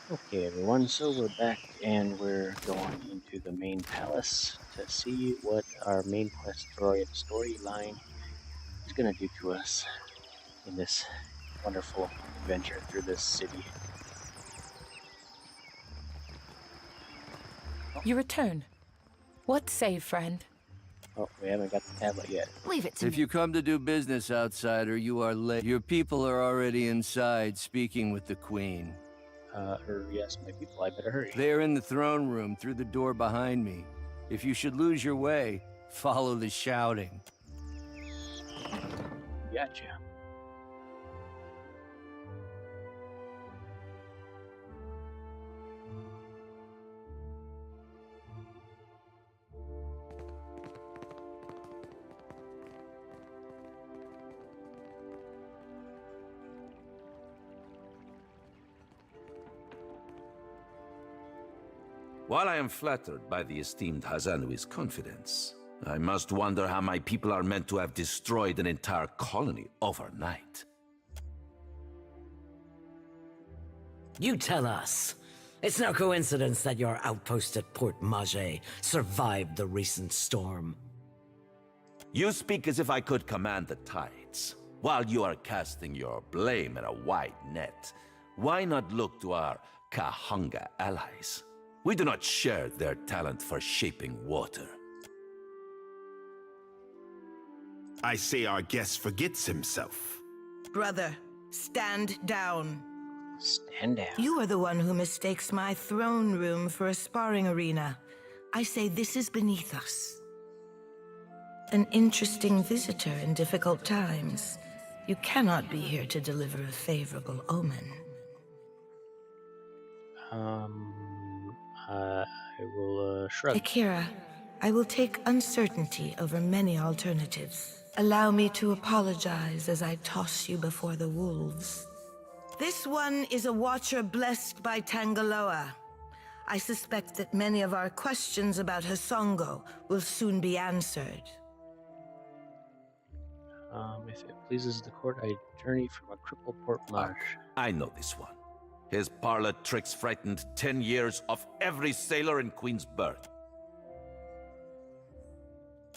Okay, everyone, so we're back and we're going into the main palace to see what our main quest storyline is going to do to us in this wonderful adventure through this city. You return. What say, friend? Oh, we haven't got the tablet yet. Leave it to If me. you come to do business, outsider, you are late. Your people are already inside, speaking with the queen. Yes, my people, I better hurry. They are in the throne room, through the door behind me. If you should lose your way, follow the shouting. Gotcha. While I am flattered by the esteemed Hazanui's confidence, I must wonder how my people are meant to have destroyed an entire colony overnight. You tell us. It's no coincidence that your outpost at Port Mage survived the recent storm. You speak as if I could command the tides. While you are casting your blame in a wide net, why not look to our Kahanga allies? We do not share their talent for shaping water. I say our guest forgets himself. Brother, stand down. Stand down. You are the one who mistakes my throne room for a sparring arena. I say this is beneath us. An interesting visitor in difficult times. You cannot be here to deliver a favorable omen. I will shrug. Akira, I will take uncertainty over many alternatives. Allow me to apologize as I toss you before the wolves. This one is a watcher blessed by Tangaloa. I suspect that many of our questions about Hasongo will soon be answered. If it pleases the court, I journey from a crippled Port Marsh. I know this one. His parlor tricks frightened 10 years of every sailor in Queensbird.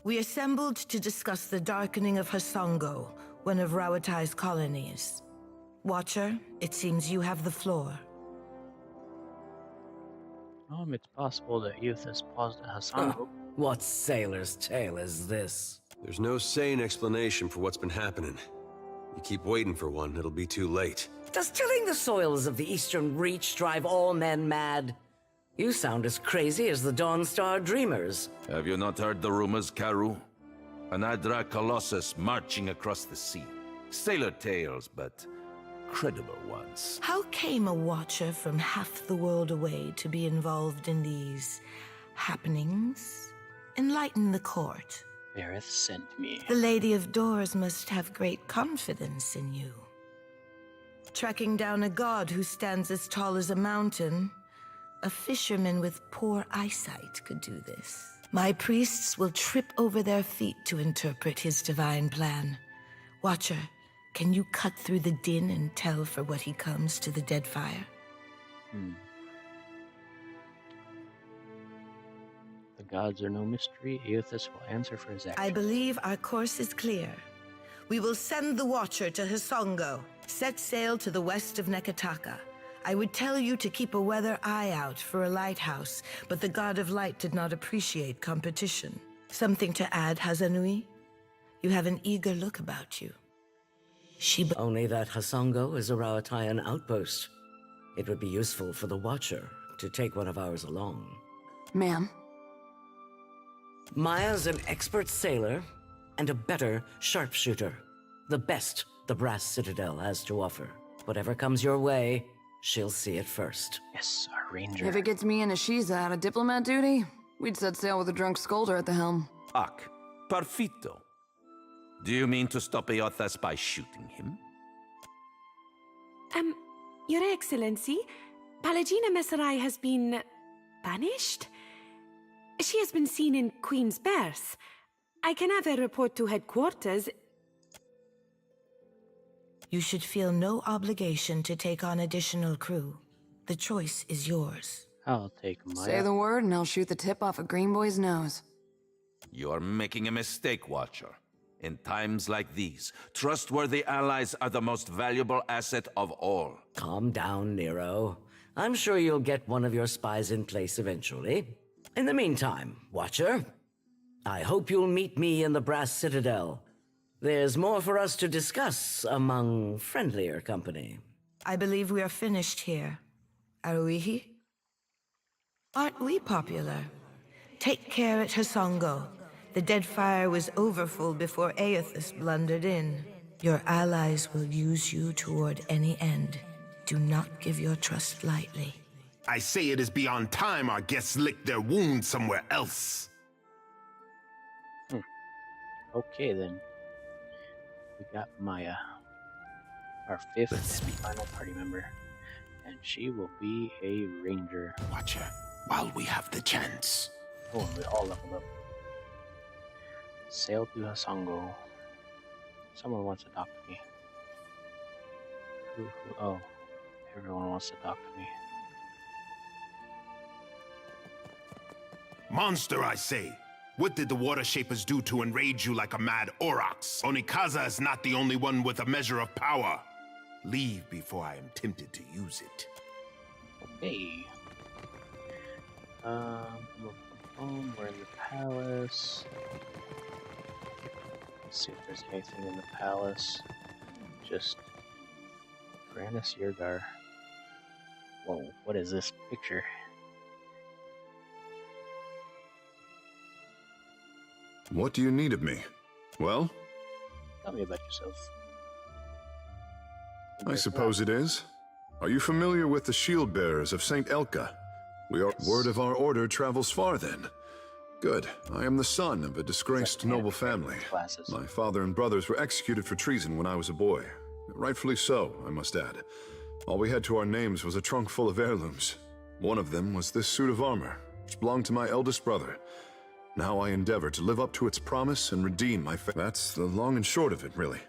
We assembled to discuss the darkening of Hasongo, one of Rawatai's colonies. Watcher, it seems you have the floor. It's possible that youth has paused at Hasongo. What sailor's tale is this? There's no sane explanation for what's been happening. You keep waiting for one, it'll be too late. Does tilling the soils of the Eastern Reach drive all men mad? You sound as crazy as the Dawnstar Dreamers. Have you not heard the rumors, Karu? An Adra Colossus marching across the sea. Sailor tales, but credible ones. How came a watcher from half the world away to be involved in these happenings? Enlighten the court. Vareth sent me. The Lady of Doors must have great confidence in you. Tracking down a god who stands as tall as a mountain, a fisherman with poor eyesight could do this. My priests will trip over their feet to interpret his divine plan. Watcher, can you cut through the din and tell for what he comes to the Deadfire? The gods are no mystery. Eothas will answer for his actions. I believe our course is clear. We will send the Watcher to Hasongo. Set sail to the west of Nekataka. I would tell you to keep a weather eye out for a lighthouse, but the God of Light did not appreciate competition. Something to add, Hazanui? You have an eager look about you. Only that Hasongo is a Rawatayan outpost. It would be useful for the Watcher to take one of ours along. Ma'am? Maya's an expert sailor and a better sharpshooter. The best the Brass Citadel has to offer. Whatever comes your way, she'll see it first. Yes, our ranger. If it gets me and Ashiza out of diplomat duty, we'd set sail with a drunk scolder at the helm. Ak, perfito. Do you mean to stop Eothas by shooting him? Your Excellency, Palagina Messerai has been banished? She has been seen in Queen's Berth. I can have her report to headquarters. You should feel no obligation to take on additional crew. The choice is yours. I'll take Maya. Say the word and I'll shoot the tip off a green boy's nose. You're making a mistake, Watcher. In times like these, trustworthy allies are the most valuable asset of all. Calm down, Nero. I'm sure you'll get one of your spies in place eventually. In the meantime, Watcher, I hope you'll meet me in the Brass Citadel. There's more for us to discuss among friendlier company. I believe we are finished here. Are we? Aren't we popular? Take care at Hasongo. The Deadfire was overfull before Aethys blundered in. Your allies will use you toward any end. Do not give your trust lightly. I say it is beyond time our guests lick their wounds somewhere else. Okay then. We got Maya, our fifth and final party member, and she will be a ranger. Watcher, while we have the chance. Oh, and we all leveled up. Sail to Hasongo. Someone wants to talk to me. Oh, everyone wants to talk to me. Monster, I say! What did the Water Shapers do to enrage you like a mad aurochs? Onikaza is not the only one with a measure of power. Leave before I am tempted to use it. Okay. We're in the palace. Let's see if there's anything in the palace. Just Granis Yurgar. Whoa, what is this picture? What do you need of me? Well? Tell me about yourself. I suppose it is. Are you familiar with the shield bearers of Saint Elka? Word of our order travels far then. Good. I am the son of a disgraced noble family. My father and brothers were executed for treason when I was a boy. Rightfully so, I must add. All we had to our names was a trunk full of heirlooms. One of them was this suit of armor, which belonged to my eldest brother. Now I endeavor to live up to its promise and redeem my That's the long and short of it, really.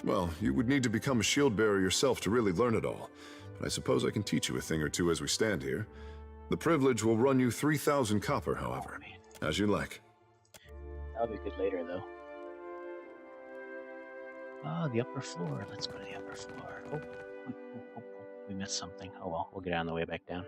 Well, you would need to become a shield bearer yourself to really learn it all. But I suppose I can teach you a thing or two as we stand here. The privilege will run you 3,000 copper, however. As you like. That'll be good later, though. Ah, the upper floor. Let's go to the upper floor. Oh, we missed something. Oh well, we'll get on the way back down.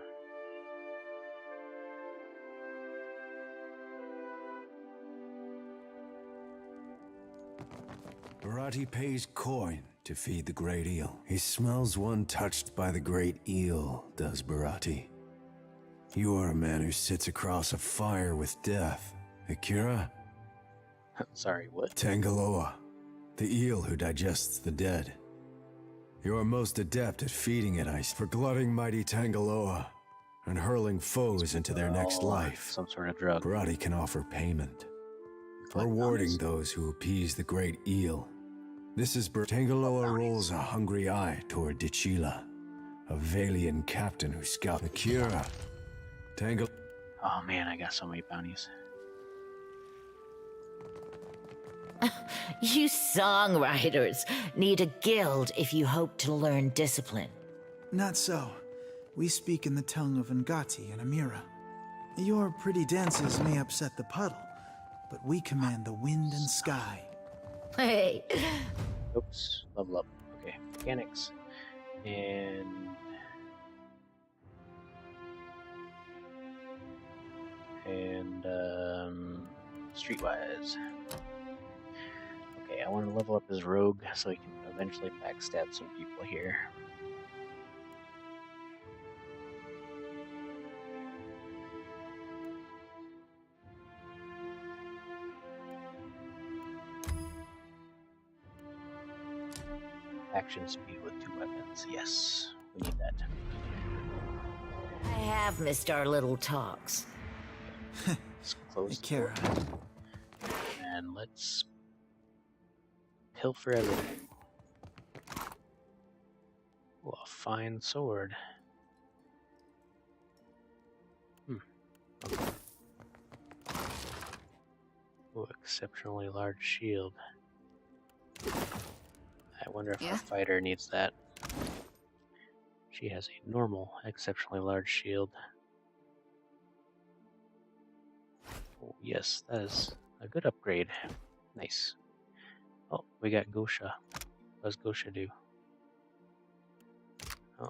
Barati pays coin to feed the great eel. He smells one touched by the great eel, does Barati. You are a man who sits across a fire with death. Akira? Sorry, what? Tangaloa, the eel who digests the dead. You are most adept at feeding it, for glutting mighty Tangaloa and hurling foes into their next life. Some sort of drug. Barati can offer payment, rewarding those who appease the great eel. This is Tangaloa rolls a hungry eye toward Dichila, a Valian captain who scouts Akira. Oh man, I got so many bounties. You songwriters need a guild if you hope to learn discipline. Not so. We speak in the tongue of Ngati and Amira. Your pretty dances may upset the puddle, but we command the wind and sky. Hey. Oops, level up. Okay, mechanics. And streetwise. Okay, I want to level up as rogue so he can eventually backstab some people here. Action speed with 2 weapons. Yes, we need that. I have missed our little talks. Let's close the door. And let's pilfer everything. Oh, a fine sword. Okay. Oh, exceptionally large shield. I wonder if our fighter needs that. She has a normal, exceptionally large shield. Oh, yes, that is a good upgrade. Nice. Oh, we got Gosha. What does Gosha do? Oh,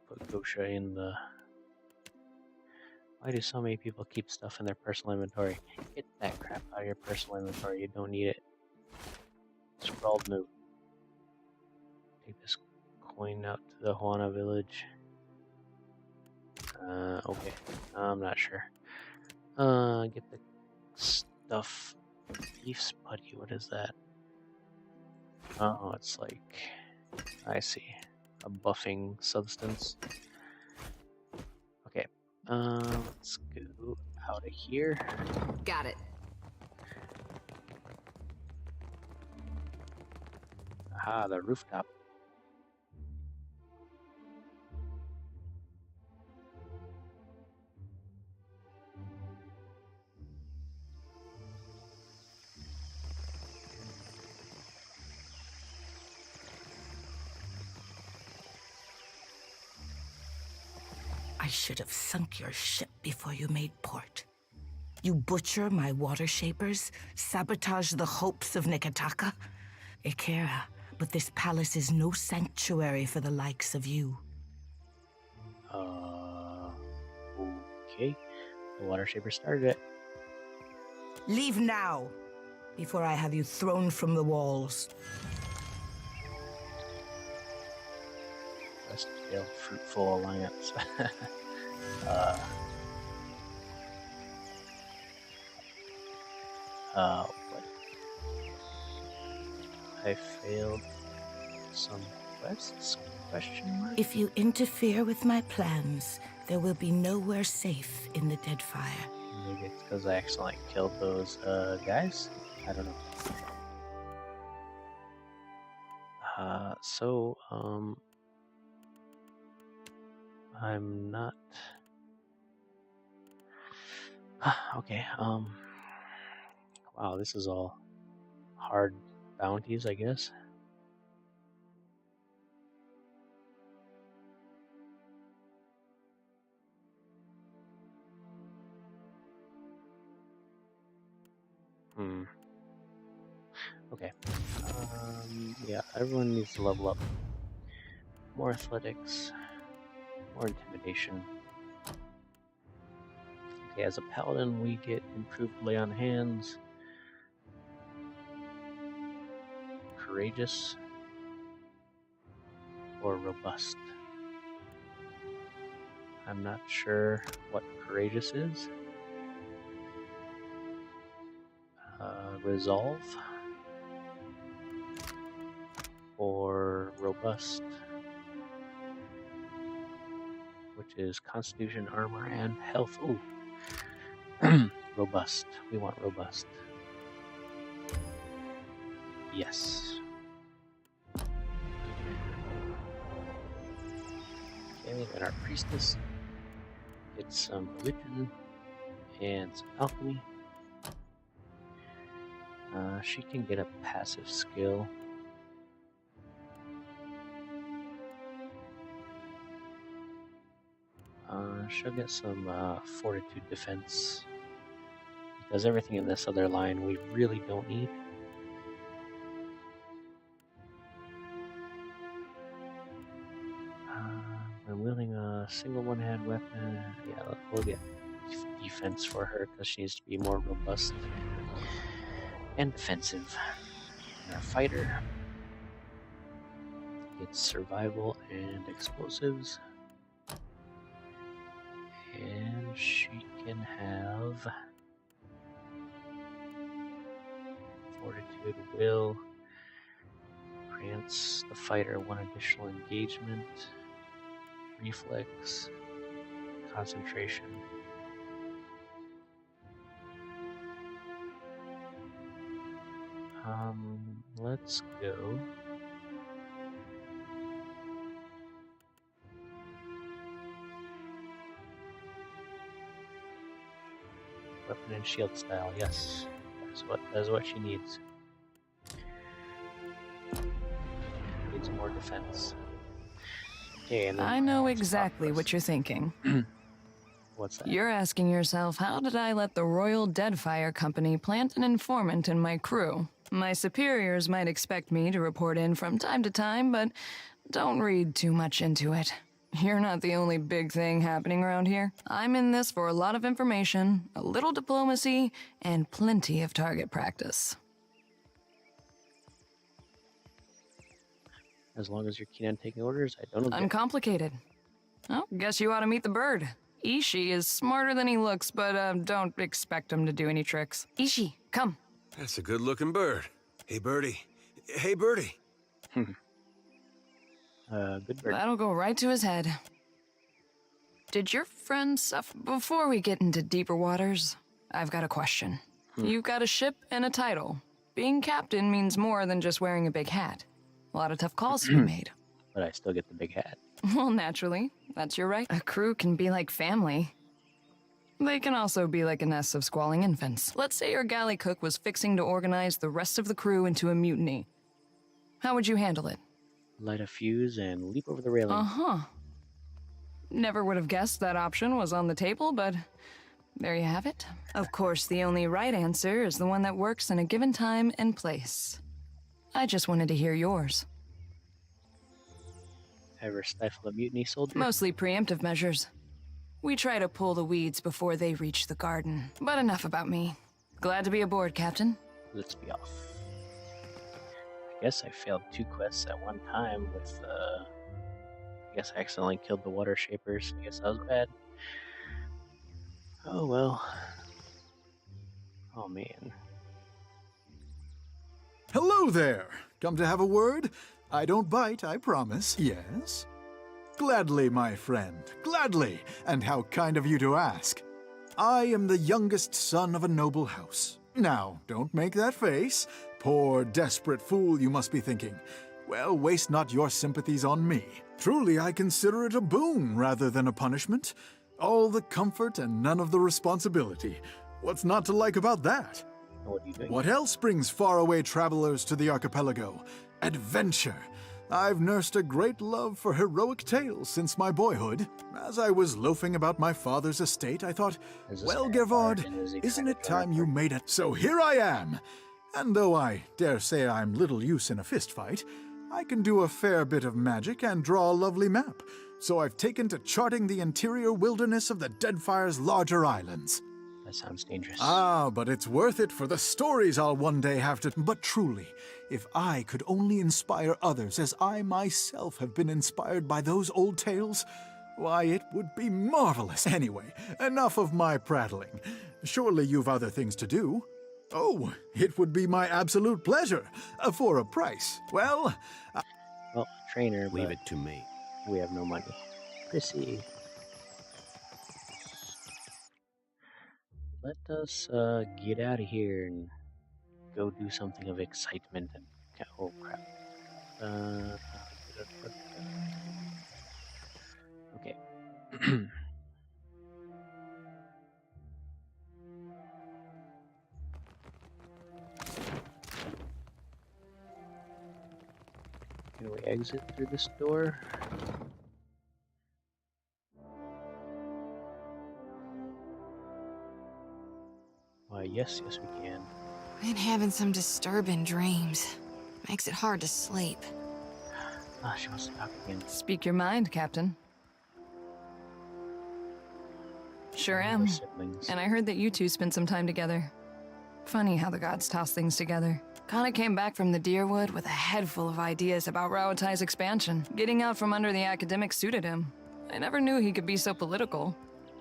put Gosha in the... Why do so many people keep stuff in their personal inventory? Get that crap out of your personal inventory. You don't need it. Scrawled note. Take this coin out to the Juana village. Okay. I'm not sure. Get the stuff. Leaf's putty. What is that? Oh, it's like... I see. A buffing substance. Okay. Let's go out of here. Got it. Aha, the rooftop. I should have sunk your ship before you made port. You butcher my water shapers, sabotage the hopes of Nikitaka. Ikera, but this palace is no sanctuary for the likes of you. Okay. The water shaper started it. Leave now, before I have you thrown from the walls. Best failed fruitful alliance. What? I failed some quests? Question mark? If you interfere with my plans, there will be nowhere safe in the Deadfire. Maybe it's because I accidentally killed those guys? I don't know. I'm not... okay, wow, this is all hard bounties, I guess. Okay. Yeah, everyone needs to level up. More athletics, more intimidation. Okay, as a paladin, we get improved lay on hands, courageous, or robust. I'm not sure what courageous is. Resolve or robust, which is constitution, armor, and health. Ooh. Robust. We want robust. Yes. Okay, and our priestess gets some religion and some alchemy. She can get a passive skill. She'll get some fortitude defense, because everything in this other line we really don't need. When wielding a single one-hand weapon, yeah, we'll get defense for her because she needs to be more robust and defensive. And our fighter gets survival and explosives. And she can have fortitude, will, grants the fighter one additional engagement, reflex, concentration. Let's go. Weapon and shield style, yes. That's what she needs. Needs more defense. Okay, and then I know exactly what you're thinking. what's that? You're asking yourself, how did I let the Royal Deadfire Company plant an informant in my crew? My superiors might expect me to report in from time to time, but don't read too much into it. You're not the only big thing happening around here. I'm in this for a lot of information, a little diplomacy, and plenty of target practice. As long as you're keen on taking orders, I don't object. Uncomplicated. Oh, guess you ought to meet the bird. Ishi is smarter than he looks, but don't expect him to do any tricks. Ishi, come. That's a good-looking bird. Hey, birdie. Hey, birdie. Good bird. That'll go right to his head. Did your friend suffer? Before we get into deeper waters, I've got a question. You've got a ship and a title. Being captain means more than just wearing a big hat. A lot of tough calls to be made. But I still get the big hat. Well, naturally. That's your right. A crew can be like family. They can also be like a nest of squalling infants. Let's say your galley cook was fixing to organize the rest of the crew into a mutiny. How would you handle it? Light a fuse and leap over the railing. Uh-huh. Never would have guessed that option was on the table, but there you have it. Of course, the only right answer is the one that works in a given time and place. I just wanted to hear yours. Ever stifle a mutiny, soldier? Mostly preemptive measures. We try to pull the weeds before they reach the garden. But enough about me. Glad to be aboard, Captain. Let's be off. I guess I failed 2 quests at one time with, I guess I accidentally killed the water shapers. I guess that was bad. Oh well. Oh man. Hello there! Come to have a word? I don't bite, I promise. Yes? Gladly, my friend, gladly, and how kind of you to ask. I am the youngest son of a noble house. Now, don't make that face. Poor, desperate fool, you must be thinking. Well, waste not your sympathies on me. Truly, I consider it a boon rather than a punishment. All the comfort and none of the responsibility. What's not to like about that? What are you doing? What else brings faraway travelers to the archipelago? Adventure. I've nursed a great love for heroic tales since my boyhood. As I was loafing about my father's estate, I thought, well, Gervard, isn't it time you made it? So here I am. And though I dare say I'm little use in a fistfight, I can do a fair bit of magic and draw a lovely map. So I've taken to charting the interior wilderness of the Deadfire's larger islands. That sounds dangerous. Ah, but it's worth it for the stories I'll one day have to... But truly, if I could only inspire others as I myself have been inspired by those old tales, why, it would be marvelous. Anyway, enough of my prattling. Surely you've other things to do. Oh, it would be my absolute pleasure, for a price. Well, trainer, leave it to me. We have no money. Prissy. Let us get out of here and go do something of excitement and oh crap. Okay. Can we exit through this door? Why, yes, we can. Been having some disturbing dreams. Makes it hard to sleep. Ah, she wants to talk again. Speak your mind, Captain. Sure am. And I heard that you two spent some time together. Funny how the gods toss things together. Kana came back from the Deerwood with a head full of ideas about Rauatai's expansion. Getting out from under the academics suited him. I never knew he could be so political.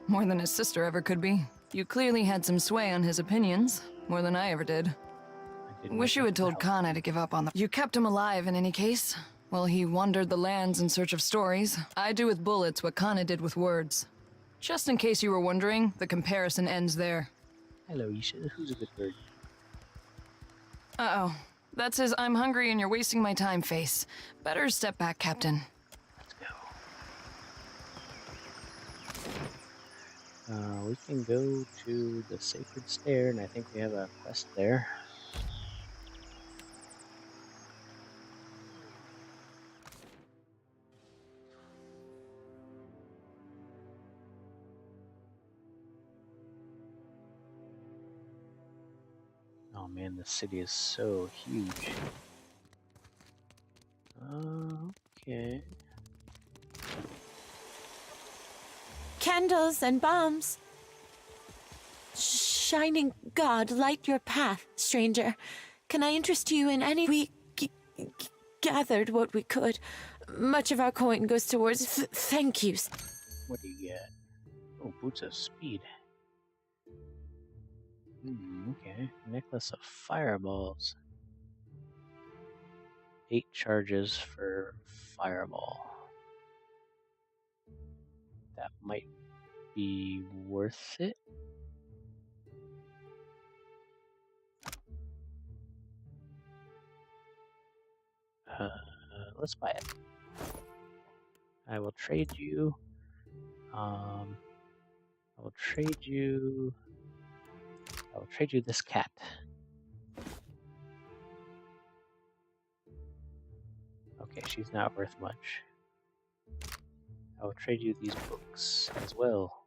More than his sister ever could be. You clearly had some sway on his opinions, more than I ever did. Wish you had told Kana to give up on the... You kept him alive in any case. Well, he wandered the lands in search of stories. I do with bullets what Kana did with words. Just in case you were wondering, the comparison ends there. Hello, Isha. Who's a good bird? Uh-oh. That's his I'm hungry and you're wasting my time face. Better step back, Captain. Let's go. We can go to the Sacred Stair, and I think we have a quest there. man, this city is so huge. Okay. Candles and bombs. Shining God, light your path, stranger. Can I interest you in any? We gathered what we could. Much of our coin goes towards thank yous. What do you get? Oh, boots of speed. Okay. Necklace of fireballs. 8 charges for fireball. That might be worth it. Let's buy it. I will trade you. I will trade you this cat. Okay, she's not worth much. I will trade you these books as well.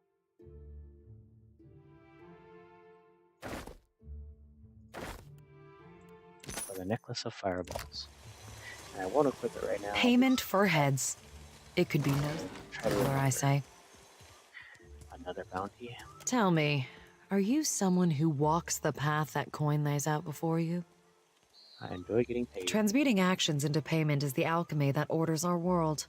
For the necklace of fireballs. And I won't equip it right now. Payment for heads. It could be no simpler, I say. Another bounty. Tell me, are you someone who walks the path that coin lays out before you? I enjoy getting paid. Transmuting actions into payment is the alchemy that orders our world.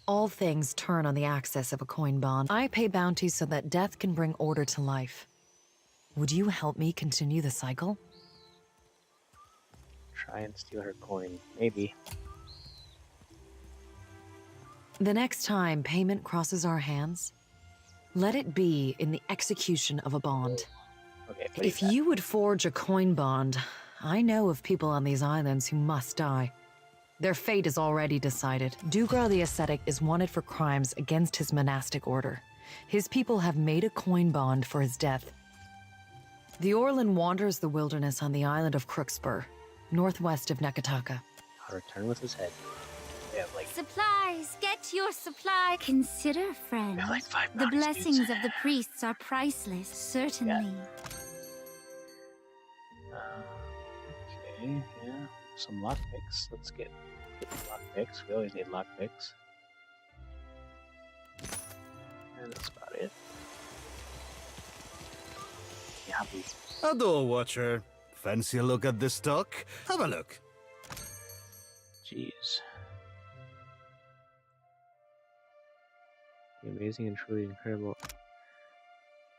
All things turn on the axis of a coin bond. I pay bounties so that death can bring order to life. Would you help me continue the cycle? Try and steal her coin. Maybe. The next time payment crosses our hands, let it be in the execution of a bond. Okay, if you would forge a coin bond, I know of people on these islands who must die. Their fate is already decided. Dugra the Ascetic is wanted for crimes against his monastic order. His people have made a coin bond for his death. The Orlan wanders the wilderness on the island of Crookspur, northwest of Nekataka. I'll return with his head. We have like supplies. Get your supply. Consider, friend. like 5 the bounties, blessings dudes. of the priests are priceless, certainly. Okay, yeah. Some lockpicks. Let's get lockpicks. We always need lockpicks. And that's about it. Yeah, please. Adore Watcher. Fancy a look at this stock? Have a look. Jeez. The amazing and truly incredible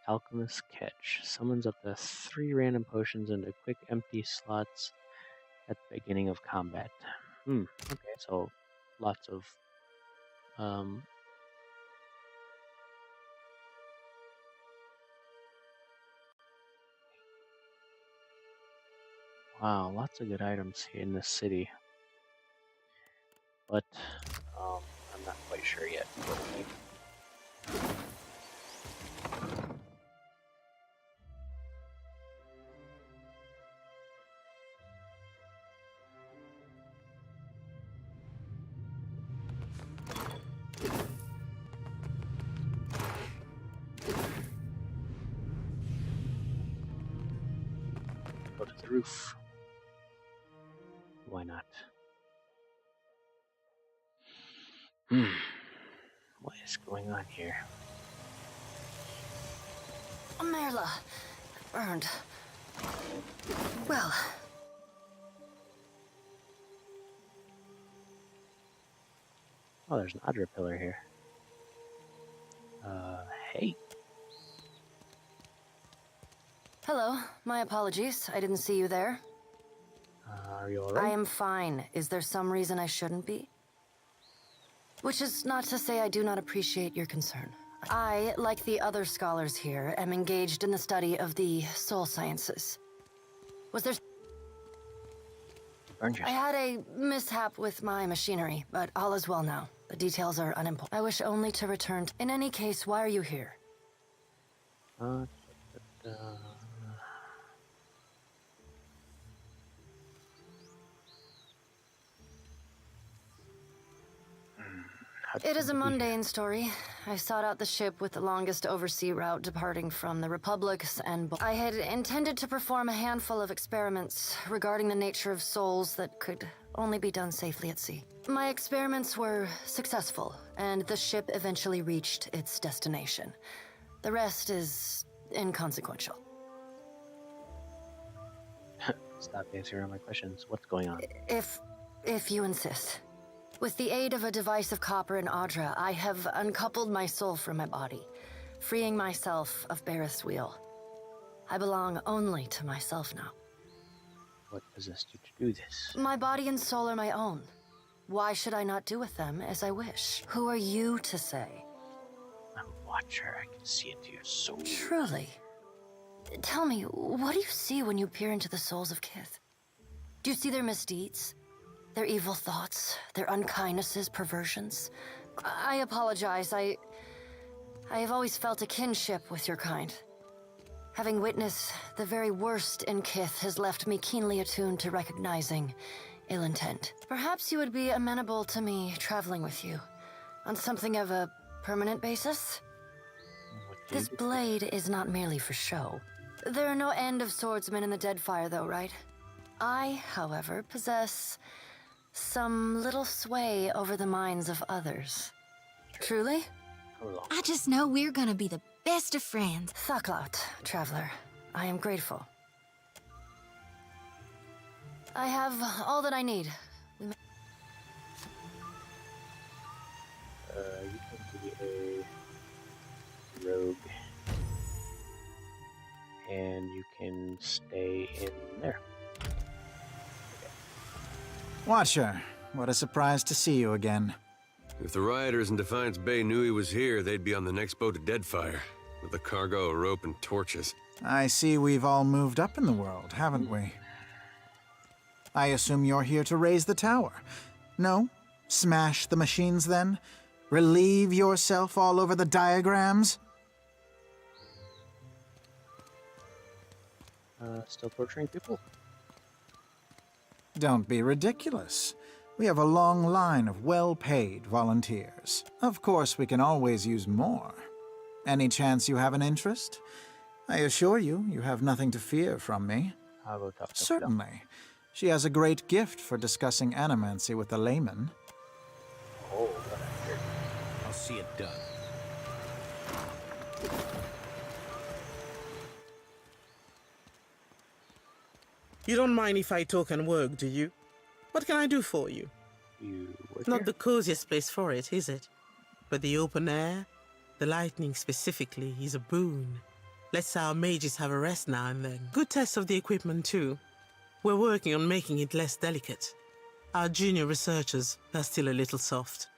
Alchemist Catch summons up to 3 random potions into quick empty slots at the beginning of combat. Okay, so lots of wow, lots of good items here in this city. But I'm not quite sure yet. Go to the roof. Why not? What is going on here? Merla. Burned. Well. Oh, there's an Adra pillar here. Hey. Hello. My apologies. I didn't see you there. Are you alright? I am fine. Is there some reason I shouldn't be? Which is not to say I do not appreciate your concern. I, like the other scholars here, am engaged in the study of the soul sciences. Was there... I had a mishap with my machinery, but all is well now. The details are unimportant. I wish only to return. In any case, why are you here? It is a mundane story. I sought out the ship with the longest oversea route departing from the Republics, and I had intended to perform a handful of experiments regarding the nature of souls that could only be done safely at sea. My experiments were successful, and the ship eventually reached its destination. The rest is inconsequential. Stop answering all my questions. What's going on? If you insist. With the aid of a device of copper and Audra, I have uncoupled my soul from my body, freeing myself of Bareth's wheel. I belong only to myself now. What possessed you to do this? My body and soul are my own. Why should I not do with them as I wish? Who are you to say? I'm a watcher. I can see into your soul. Truly. Tell me, what do you see when you peer into the souls of Kith? Do you see their misdeeds? Their evil thoughts, their unkindnesses, perversions? I apologize. I have always felt a kinship with your kind. Having witnessed the very worst in Kith has left me keenly attuned to recognizing ill intent. Perhaps you would be amenable to me traveling with you on something of a permanent basis? This blade is not merely for show. There are no end of swordsmen in the Deadfire, though, right? I, however, possess some little sway over the minds of others. Truly? I just know we're gonna be the best of friends. Thaklaut, traveler. I am grateful. I have all that I need. You can be a rogue. And you can stay in there. Watcher, what a surprise to see you again. If the rioters in Defiance Bay knew he was here, they'd be on the next boat to Deadfire, with a cargo of rope and torches. I see we've all moved up in the world, haven't we? I assume you're here to raise the tower. No? Smash the machines, then? Relieve yourself all over the diagrams? Still torturing people? Don't be ridiculous. We have a long line of well-paid volunteers. Of course, we can always use more. Any chance you have an interest? I assure you, you have nothing to fear from me. I'll go talk to her. Certainly. She has a great gift for discussing animancy with the layman. Oh, what a jerk. I'll see it done. You don't mind if I talk and work, do you? What can I do for you? You work Not here? the coziest place for it, is it? But the open air, the lightning specifically, is a boon. Lets our mages have a rest now and then. Good test of the equipment, too. We're working on making it less delicate. Our junior researchers are still a little soft.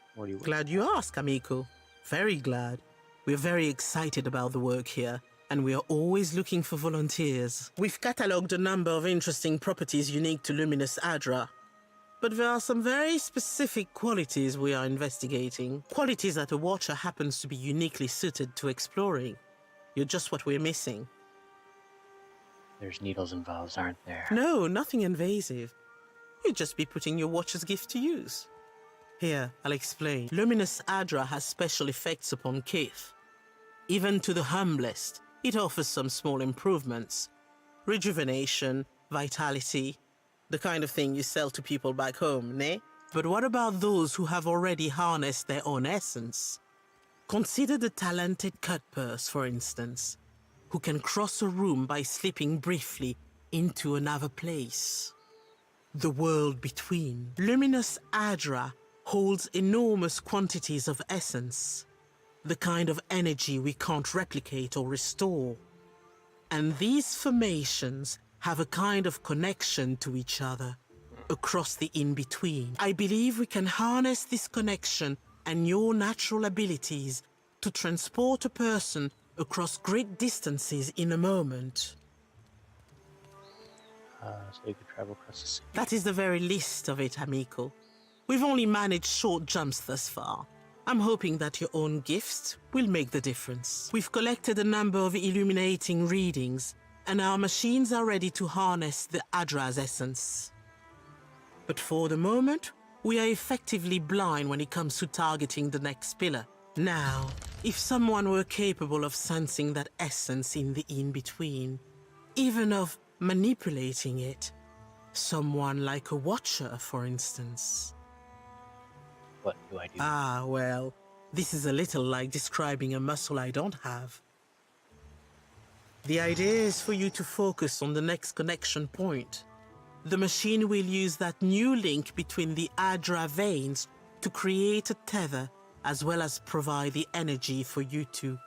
Glad you asked, amico. Very glad. We're very excited about the work here, and we are always looking for volunteers. We've catalogued a number of interesting properties unique to Luminous Adra. But there are some very specific qualities we are investigating. Qualities that a Watcher happens to be uniquely suited to exploring. You're just what we're missing. There's needles and valves, aren't there? No, nothing invasive. You'd just be putting your Watcher's gift to use. Here, I'll explain. Luminous Adra has special effects upon Kith. Even to the humblest, it offers some small improvements. Rejuvenation, vitality, the kind of thing you sell to people back home, ne? But what about those who have already harnessed their own essence? Consider the talented Cutpurse, for instance, who can cross a room by slipping briefly into another place. The world between. Luminous Adra holds enormous quantities of essence, the kind of energy we can't replicate or restore. And these formations have a kind of connection to each other across the in-between. I believe we can harness this connection and your natural abilities to transport a person across great distances in a moment. So you could travel across the sea. That is the very least of it, amico. We've only managed short jumps thus far. I'm hoping that your own gifts will make the difference. We've collected a number of illuminating readings, and our machines are ready to harness the Adra's essence. But for the moment, we are effectively blind when it comes to targeting the next pillar. Now, if someone were capable of sensing that essence in the in-between, even of manipulating it, someone like a Watcher, for instance. What do I do? Ah, well, this is a little like describing a muscle I don't have. The idea is for you to focus on the next connection point. The machine will use that new link between the Adra veins to create a tether, as well as provide the energy for you to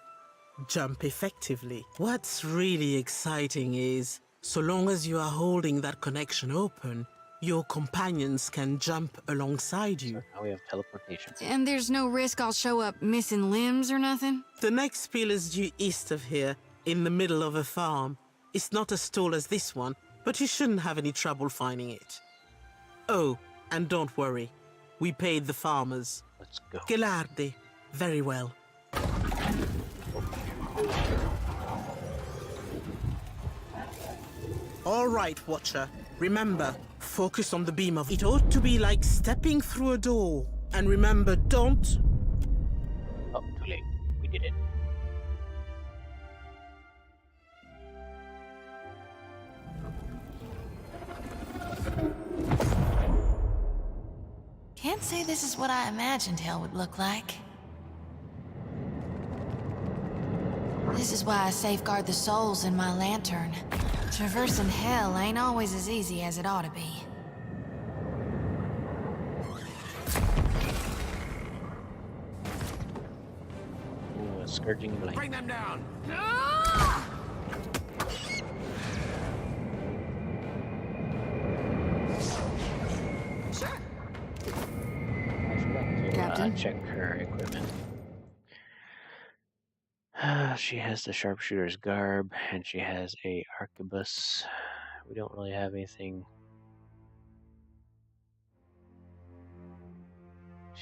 jump effectively. What's really exciting is, so long as you are holding that connection open, your companions can jump alongside you. So now we have teleportation. And there's no risk I'll show up missing limbs or nothing? The next pillar is due east of here, in the middle of a farm. It's not as tall as this one, but you shouldn't have any trouble finding it. Oh, and don't worry. We paid the farmers. Let's go. Gelarde. Very well. All right, Watcher. Remember, focus on the beam of... It ought to be like stepping through a door. And remember, don't... Oh, too late. We did it. Can't say this is what I imagined hell would look like. This is why I safeguard the souls in my lantern. Traversing hell ain't always as easy as it ought to be. Ooh, a scourging blade. Bring them down! Sure. Captain? Check her equipment. She has the sharpshooter's garb, and she has a arquebus. We don't really have anything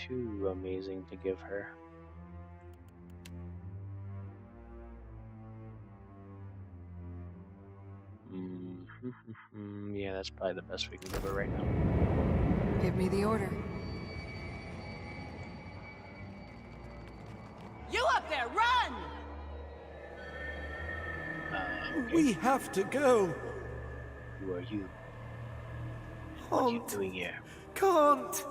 too amazing to give her. Yeah, that's probably the best we can give her right now. Give me the order. You up there, run! Okay. We have to go. Who are you? What are you doing here? Can't.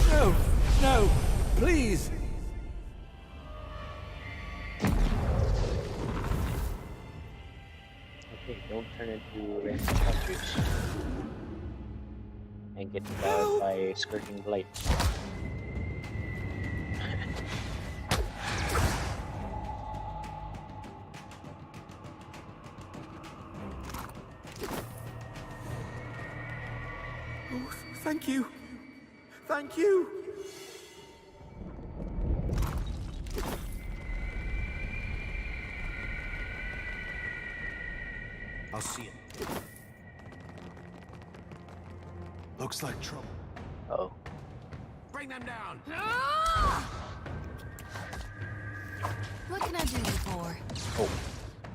No, no, please. Okay, don't turn into random statues. And get devoured by a scourging blight. Oh, thank you. Thank you. I'll see it. Looks like trouble. Uh-oh. Bring them down! What can I do you for? Oh.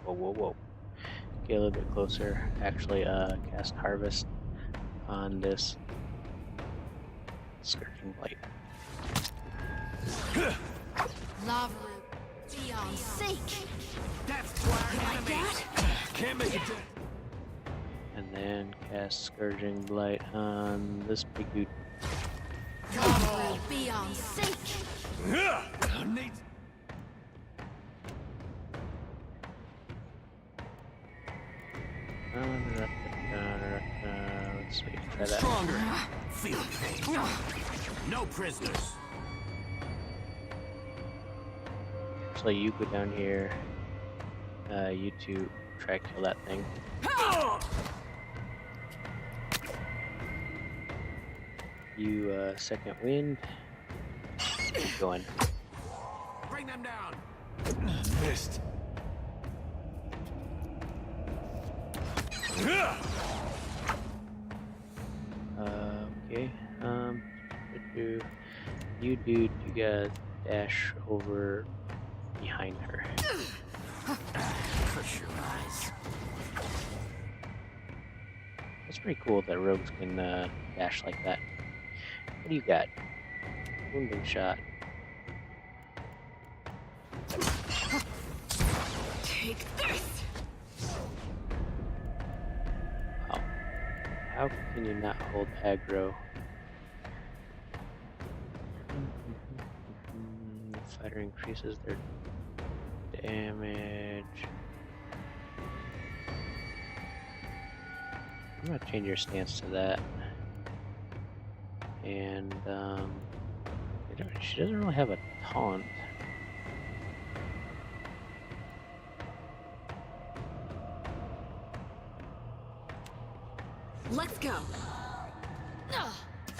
Whoa, whoa, whoa. Get a little bit closer. Actually, cast Harvest on this scourging blight. Lava root. Beyond seek. That's why Like that? can't make it. And then cast Scourging Blight on this big dude. Lava root. Beyond seek. Let's see, try that. Stronger. Feel pain. No prisoners. Actually, you go down here. You two try kill that thing. You second wind. Keep going. Bring them down. Missed. Okay. You dude, you gotta dash over behind her. Push your eyes. It's pretty cool that rogues can dash like that. What do you got? Wounding shot. Take this. Wow. How can you not hold aggro? The fighter increases their damage. I'm gonna change your stance to that. And she doesn't really have a taunt. Let's go.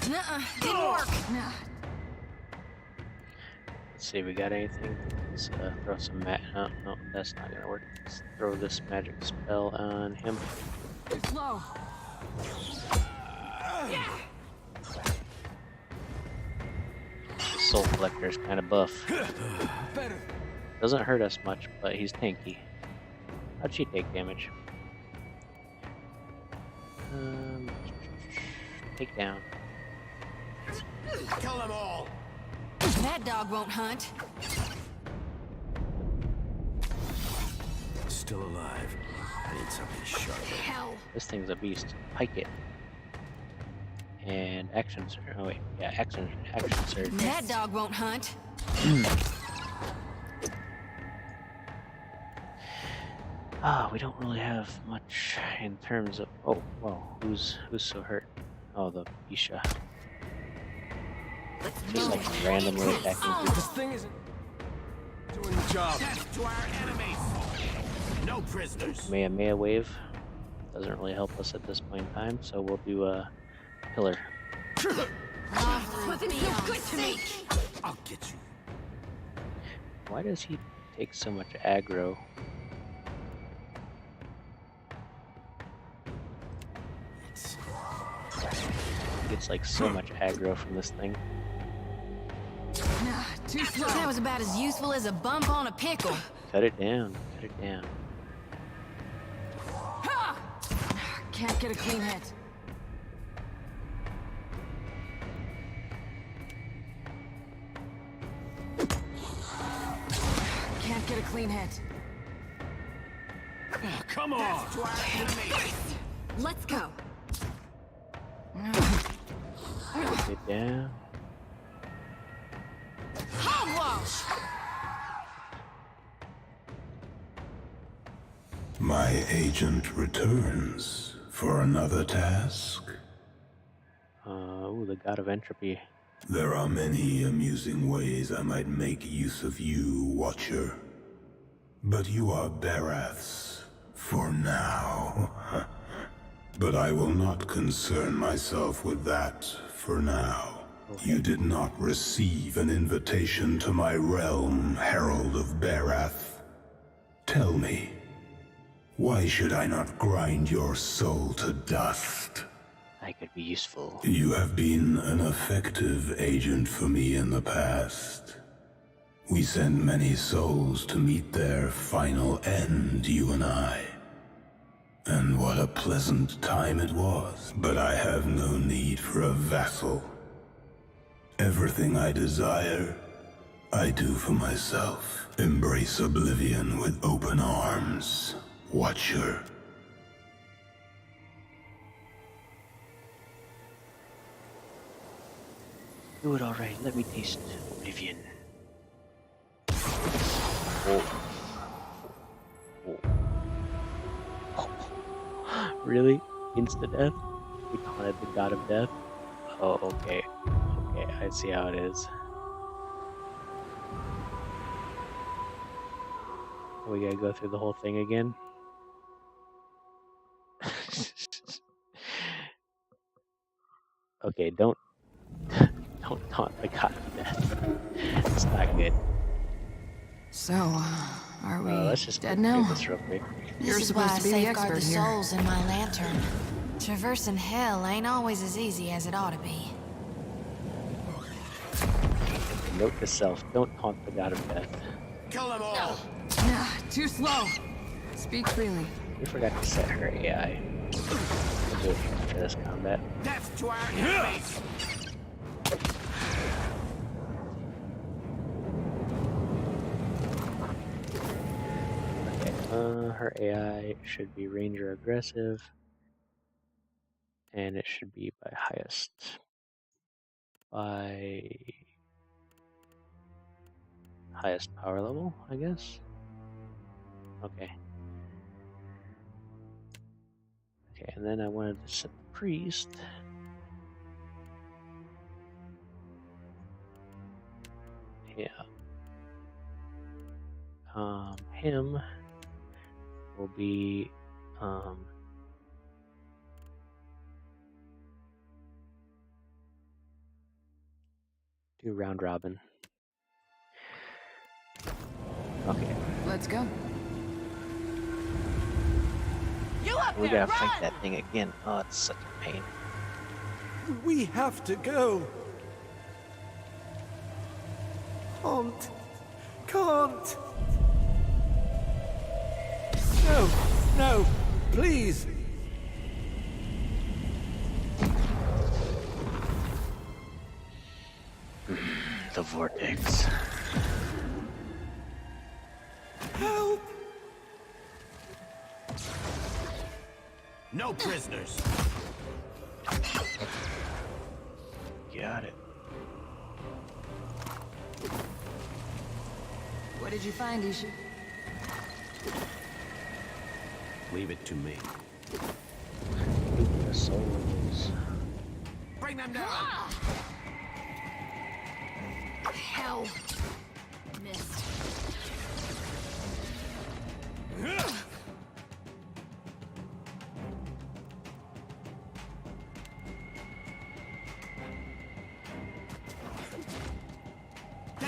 Didn't work. Let's see, we got anything? Let's throw some no, that's not gonna work. Let's throw this magic spell on him. Slow. The Soul Collector is kind of buff. Doesn't hurt us much, but he's tanky. How'd she take damage? Take down. Kill them all. That dog won't hunt. Still alive. I need something sharp. Hell. This thing's a beast. Pike it. And action surge. Oh wait, yeah, action surge. That dog won't hunt. We don't really have much in terms of. Oh, well, who's so hurt? Oh, the Isha. Just like randomly attacking. This thing isn't doing the job. Death to our enemies. No prisoners. Kamehameha wave doesn't really help us at this point in time, so we'll do a pillar. Wasn't so good to me. I'll get you. Why does he take so much aggro? He gets like so much aggro from this thing. Too slow. That was about as useful as a bump on a pickle. Cut it down. Cut it down. Can't get a clean hit. Can't get a clean hit. Come on. Let's go. Cut it down. Hogwash. My agent returns for another task. Ooh, the God of Entropy. There are many amusing ways I might make use of you, Watcher. But you are Barath's for now. But I will not concern myself with that for now. Okay. You did not receive an invitation to my realm, Herald of Barath. Tell me, why should I not grind your soul to dust? I could be useful. You have been an effective agent for me in the past. We sent many souls to meet their final end, you and I. And what a pleasant time it was. But I have no need for a vassal. Everything I desire, I do for myself. Embrace oblivion with open arms, Watcher. Do it alright, let me taste oblivion. Oh. Oh. Really? Insta-death? We call it the God of Death? Oh, okay. Okay, I see how it is. We gotta go through the whole thing again? Okay, don't taunt the God of Death. It's not good. So, are we let's just dead do now? this real quick. You're This is why supposed I to be the safeguard expert the here. souls in my lantern. Traversing hell ain't always as easy as it ought to be. Note to self, don't taunt the God of Death. Kill them all. Too slow. Speak freely. We forgot to set her AI. do it for this combat. Death to our enemies! Okay, her AI should be Ranger aggressive, and it should be by highest. By highest power level, I guess. Okay. Okay, and then I wanted to set the priest. Yeah. Him will be do round robin. Okay. Let's go. We gotta fight that thing again. Oh, it's such a pain. We have to go. Can't. No, please. The vortex. Help! No prisoners. Got it. What did you find, Ishi? Leave it to me. The souls. Bring them down! Hell. Missed.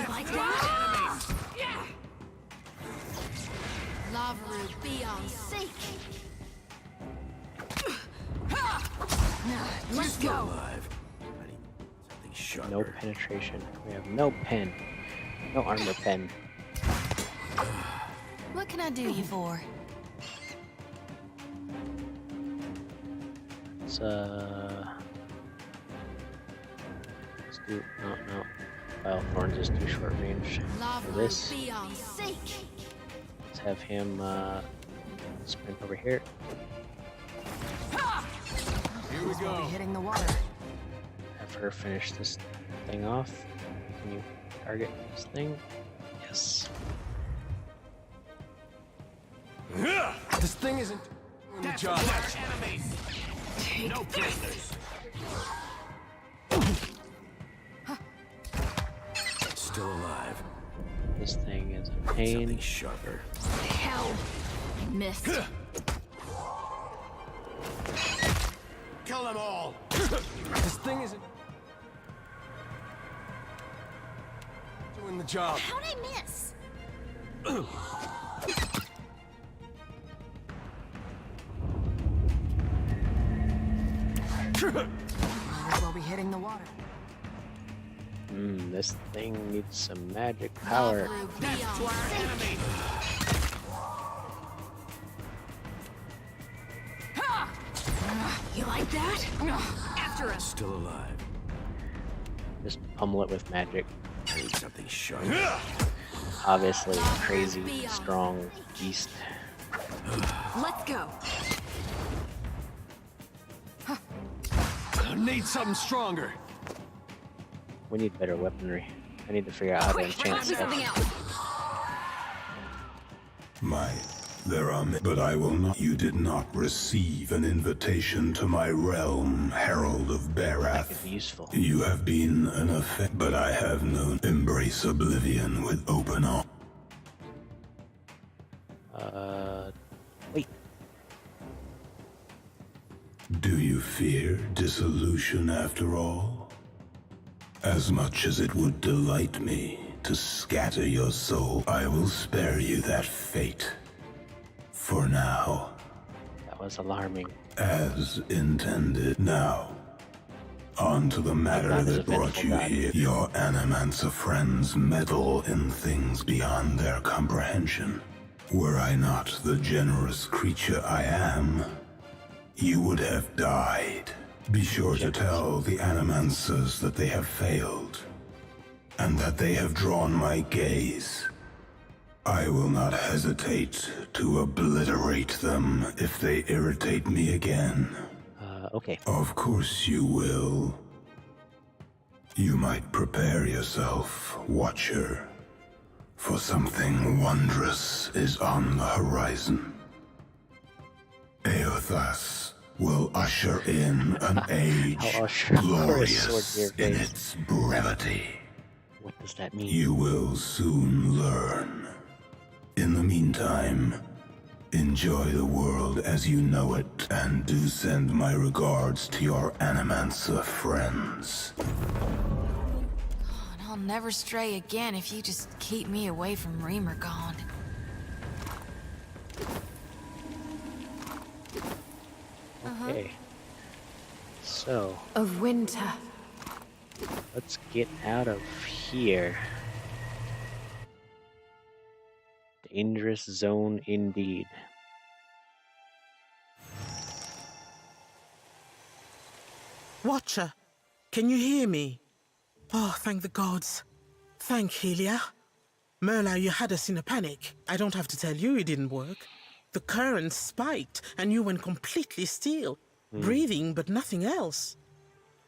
Like that? Yeah. Lavaru, be on seek. Let's go. Alive. I need something sharper. No penetration. We have no pen. No armor pen. What can I do you for? Let's do no. File thorns is too short range for this. Be on seek. Let's have him sprint over here. Here we go. Hitting the water. Have her finish this thing off. Can you target this thing? Yes. This thing isn't doing the job. Enemies. No prisoners. Still alive. This thing is a pain. Something sharper. Hell. Missed. Kill them all. This thing isn't doing the job. How'd I miss? Might as well be hitting the water. This thing needs some magic power. Death to our enemies. You like that? After us. Still alive. Just pummel it with magic. I need something sharp. Obviously, a crazy, strong beast. Let's go. I need something stronger. We need better weaponry. I need to figure out how to enchant stuff. There are but I will not. You did not receive an invitation to my realm, Herald of Berath. That could be useful. You have been an effect, but I have known. Embrace oblivion with open arms. Wait. Do you fear dissolution after all? As much as it would delight me to scatter your soul, I will spare you that fate. For now. That was alarming. As intended. Now, on to the matter that brought you here. Your Animancer friends meddle in things beyond their comprehension. Were I not the generous creature I am, you would have died. Be sure to tell the Animancers that they have failed, and that they have drawn my gaze. I will not hesitate to obliterate them if they irritate me again. Okay. Of course you will. You might prepare yourself, Watcher, for something wondrous is on the horizon. Eothas will usher in an age glorious in its brevity. What does that mean? You will soon learn. In the meantime, enjoy the world as you know it, and do send my regards to your Animancer friends. I'll never stray again if you just keep me away from Remergond. Okay. So. Of winter. Let's get out of here. Dangerous zone indeed. Watcher, can you hear me? Oh, thank the gods. Thank Helia. Merla, you had us in a panic. I don't have to tell you it didn't work. The current spiked, and you went completely still. Breathing, but nothing else.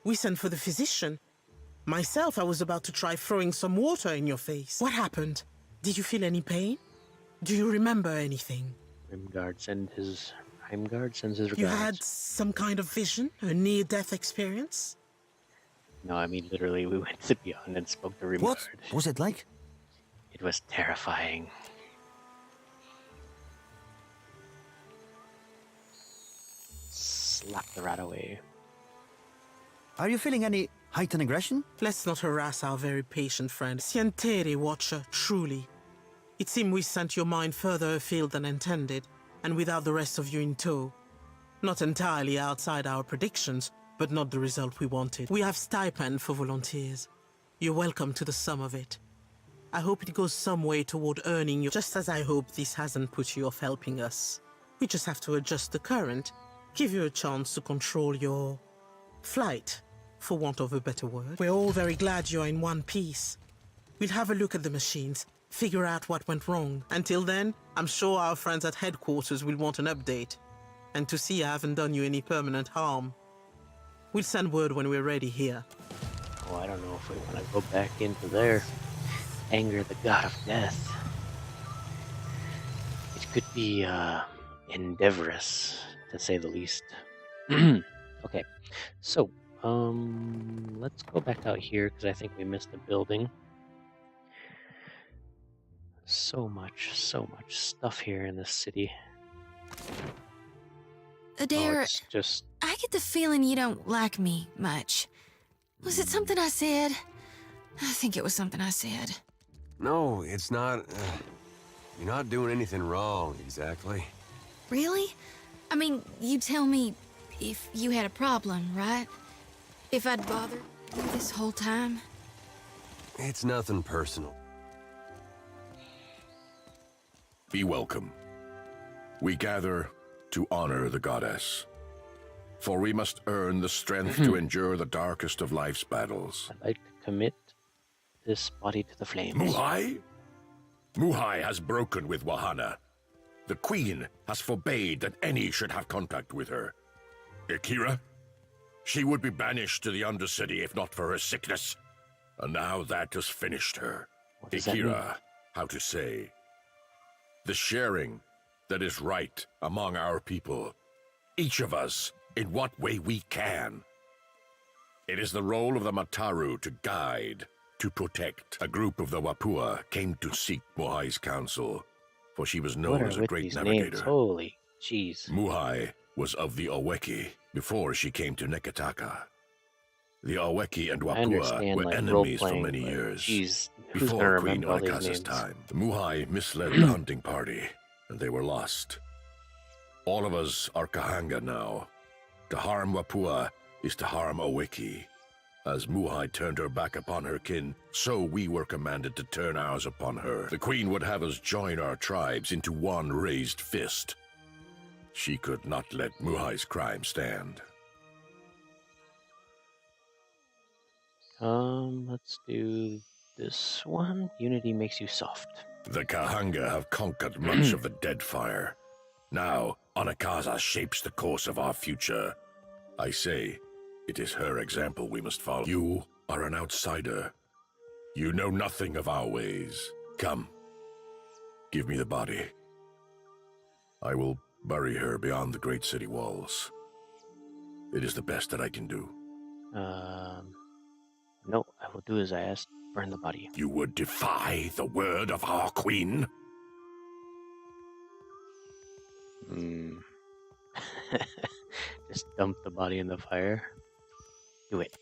We sent for the physician. Myself, I was about to try throwing some water in your face. What happened? Did you feel any pain? Do you remember anything? Heimgard sends his regards. You had some kind of vision? A near-death experience? No, I mean literally we went to beyond and spoke to Heimgard. What was it like? It was terrifying. Slap the rat away. Are you feeling any heightened aggression? Let's not harass our very patient friend. Sientere, Watcher, truly. It seemed we sent your mind further afield than intended, and without the rest of you in tow. Not entirely outside our predictions, but not the result we wanted. We have stipend for volunteers. You're welcome to the sum of it. I hope it goes some way toward earning you, just as I hope this hasn't put you off helping us. We just have to adjust the current, give you a chance to control your flight, for want of a better word. We're all very glad you're in one piece. We'll have a look at the machines, figure out what went wrong. Until then, I'm sure our friends at headquarters will want an update, and to see I haven't done you any permanent harm. We'll send word when we're ready here. Oh, I don't know if we want to go back into there. Anger the god of death. It could be endeavorous, to say the least. Okay, so let's go back out here because I think we missed a building. So much stuff here in this city. Adair, it's just... I get the feeling you don't like me much. Was it something I said? I think it was something I said. No, it's not. You're not doing anything wrong, exactly. Really? I mean, you tell me if you had a problem, right? If I'd bothered you this whole time? It's nothing personal. Be welcome. We gather to honor the goddess. For we must earn the strength to endure the darkest of life's battles. I'd like to commit this body to the flames. Muhai? Muhai has broken with Wahana. The Queen has forbade that any should have contact with her. Akira? She would be banished to the Undercity if not for her sickness. And now that has finished her. Akira, how to say? The sharing that is right among our people. Each of us, in what way we can. It is the role of the Mataru to guide, to protect. A group of the Wapua came to seek Muhai's counsel, for she was known as a great navigator. Names? Holy jeez. Muhai was of the Oweki before she came to Neketaka. The Oweki and Wapua were enemies for many years. Before Queen Onekasa's time, Muhai misled the hunting party, and they were lost. All of us are Kahanga now. To harm Wapua is to harm Oweki. As Muhai turned her back upon her kin, so we were commanded to turn ours upon her. The Queen would have us join our tribes into one raised fist. She could not let Muhai's crime stand. Let's do this one. Unity makes you soft. The Kahanga have conquered much of the Deadfire. Now, Anakaza shapes the course of our future. I say, it is her example we must follow. You are an outsider. You know nothing of our ways. Come. Give me the body. I will bury her beyond the great city walls. It is the best that I can do. No, I will do as I asked. Burn the body. You would defy the word of our queen? Just dump the body in the fire. Do it.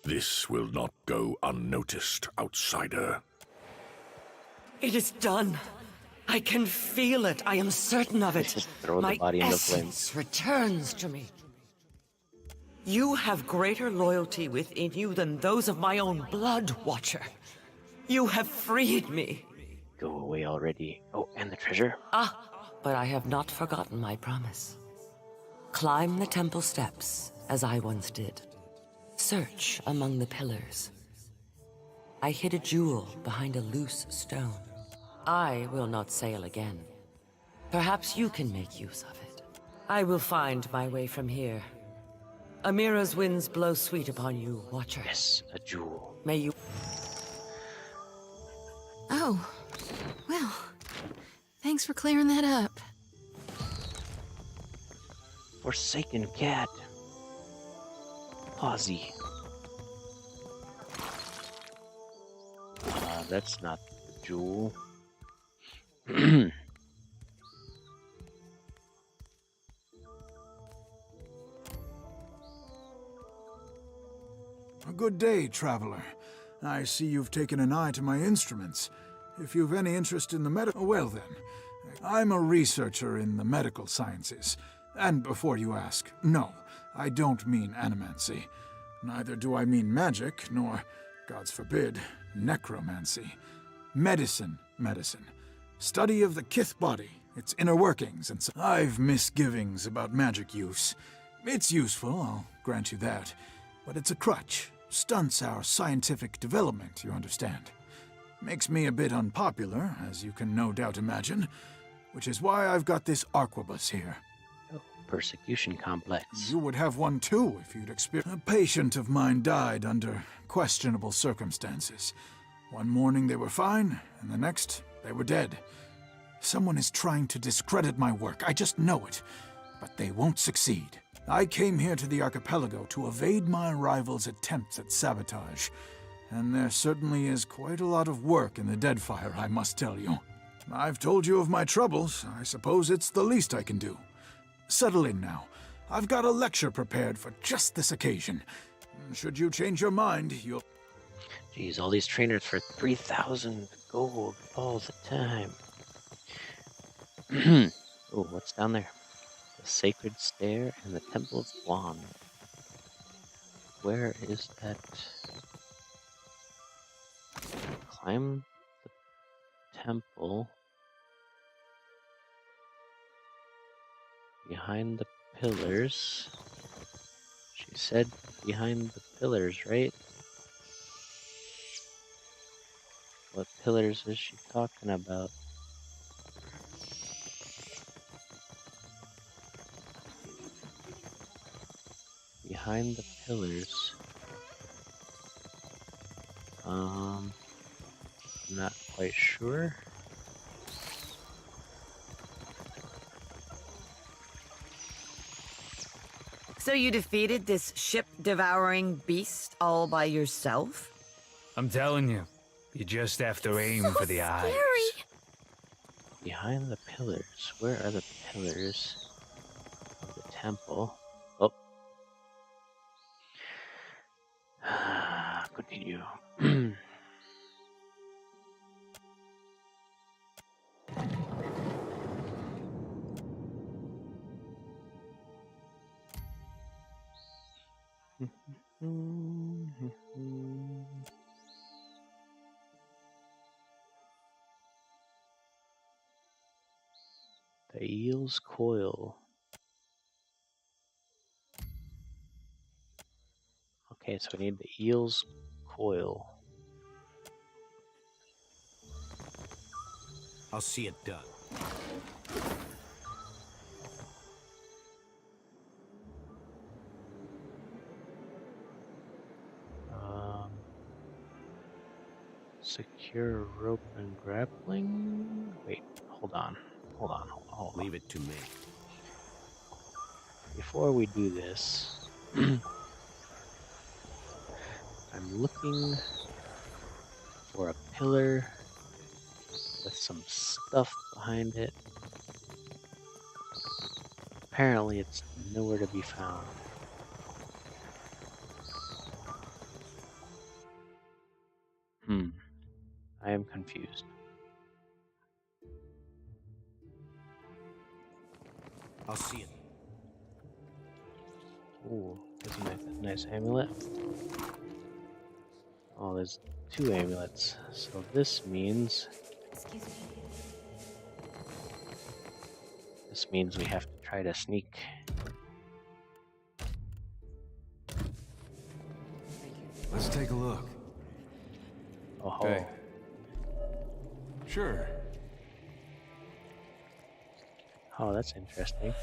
This will not go unnoticed, outsider. It is done. I can feel it. I am certain of it. Just throw the body in the flames. Returns to me. You have greater loyalty within you than those of my own blood, Watcher. You have freed me. Go away already. Oh, and the treasure? But I have not forgotten my promise. Climb the temple steps, as I once did. Search among the pillars. I hid a jewel behind a loose stone. I will not sail again. Perhaps you can make use of it. I will find my way from here. Amira's winds blow sweet upon you, Watcher. Yes, a jewel. May you... Oh, well, thanks for clearing that up. Forsaken cat. Aussie. That's not the jewel. A good day, traveler. I see you've taken an eye to my instruments. If you've any interest in the well then. I'm a researcher in the medical sciences. And before you ask, no, I don't mean animancy. Neither do I mean magic, nor, gods forbid, necromancy. Medicine. Study of the kith body, its inner workings, and so I've misgivings about magic use. It's useful, I'll grant you that, but it's a crutch. Stunts our scientific development, you understand. Makes me a bit unpopular, as you can no doubt imagine, which is why I've got this arquebus here. Oh, persecution complex. You would have one too if you'd experienced. A patient of mine died under questionable circumstances. One morning they were fine, and the next they were dead. Someone is trying to discredit my work, I just know it, but they won't succeed. I came here to the archipelago to evade my rival's attempts at sabotage, and there certainly is quite a lot of work in the Deadfire, I must tell you. I've told you of my troubles. I suppose it's the least I can do. Settle in now. I've got a lecture prepared for just this occasion. Should you change your mind, you'll... Jeez, all these trainers for 3,000 gold all the time. Oh, what's down there? The Sacred Stair and the Temple of Juan. Where is that? Climb the temple. Behind the pillars. She said behind the pillars, right? What pillars is she talking about? Behind the pillars. I'm not quite sure. So you defeated this ship-devouring beast all by yourself? I'm telling you, you just have to aim for the eyes. Behind the pillars. Where are the pillars of the temple? Oh. Continue. eel's coil. Okay, so we need the eel's coil. I'll see it done. Secure rope and grappling. Wait, hold on. Leave it to me. Before we do this, I'm looking for a pillar with some stuff behind it. Apparently it's nowhere to be found. I am confused. I'll see it. Ooh, there's a nice amulet. Oh, there's 2 amulets. So this means... This means we have to try to sneak. Let's take a look. Oh, okay. Sure. Oh, that's interesting.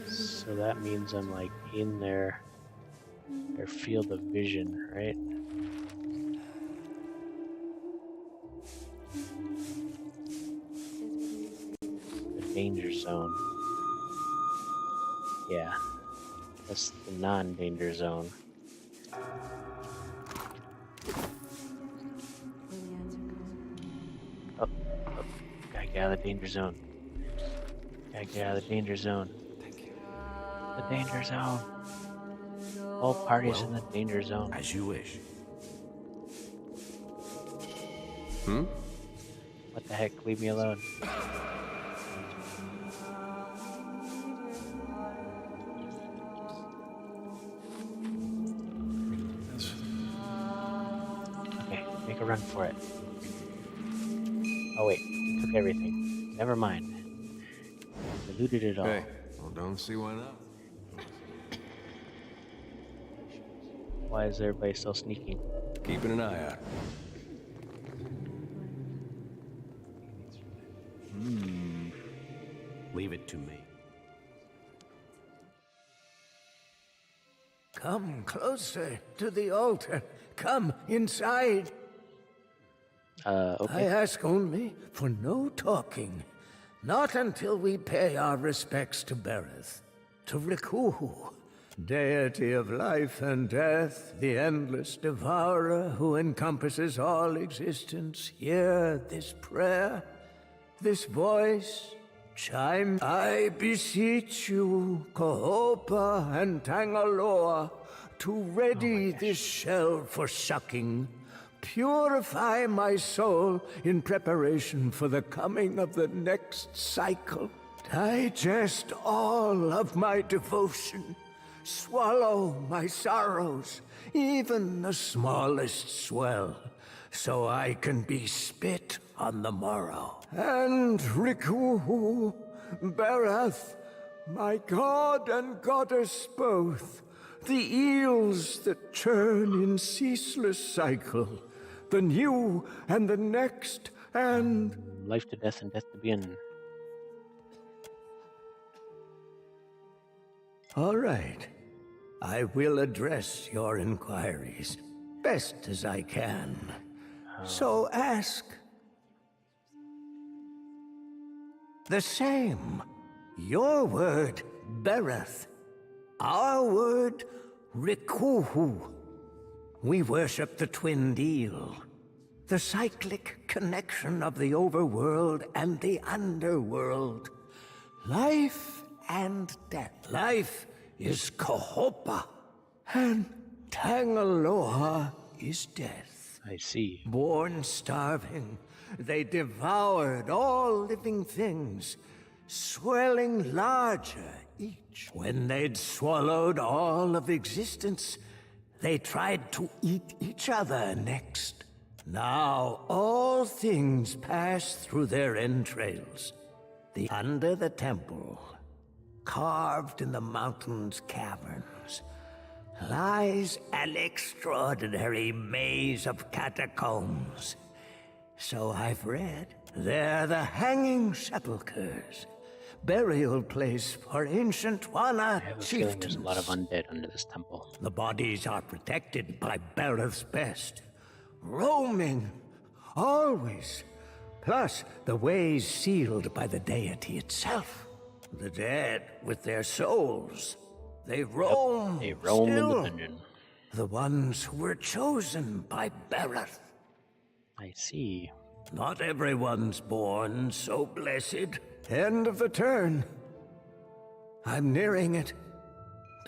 So that means I'm like in their field of vision, right? The danger zone. Yeah, that's the non-danger zone. Oh, gotta get out of the danger zone. Gotta get out of the danger zone. The danger zone. All parties in the danger zone. As you wish. What the heck? Leave me alone. Okay, make a run for it. Oh wait, we took everything. Never mind. We looted it all. Hey, well, don't see why not. Why is everybody still sneaking? Keeping an eye out. Leave it to me. Come closer to the altar. Come inside. Okay. I ask only for no talking. Not until we pay our respects to Bereth, to Rikuhu, deity of life and death, the endless devourer who encompasses all existence. Hear this prayer, this voice. Chime, I beseech you, Kohopa and Tangaloa, to ready this shell for sucking. Purify my soul in preparation for the coming of the next cycle. Digest all of my devotion. Swallow my sorrows, even the smallest swell, so I can be spit on the morrow. And Rikuhu, Bereth, my god and goddess both, the eels that churn in ceaseless cycle, the new and the next, and... Life to death and death to begin. All right. I will address your inquiries, best as I can. So ask. The same. Your word, Bereth. Our word, Rikuhu. We worship the twinned eel, the cyclic connection of the overworld and the underworld. Life and death. Life is Kohopa, and Tangaloa is death. I see. Born starving, they devoured all living things, swelling larger each. When they'd swallowed all of existence, they tried to eat each other next. Now all things pass through their entrails. Under the temple, carved in the mountain's caverns, lies an extraordinary maze of catacombs. So I've read. They're the hanging sepulchres, burial place for ancient Wana chieftains. There's a lot of undead under this temple. The bodies are protected by Bereth's best, roaming, always. Plus, the ways sealed by the deity itself. The dead, with their souls, they roam. They roam still. in the dungeon. The ones who were chosen by Bereth. I see. Not everyone's born so blessed. End of the turn. I'm nearing it.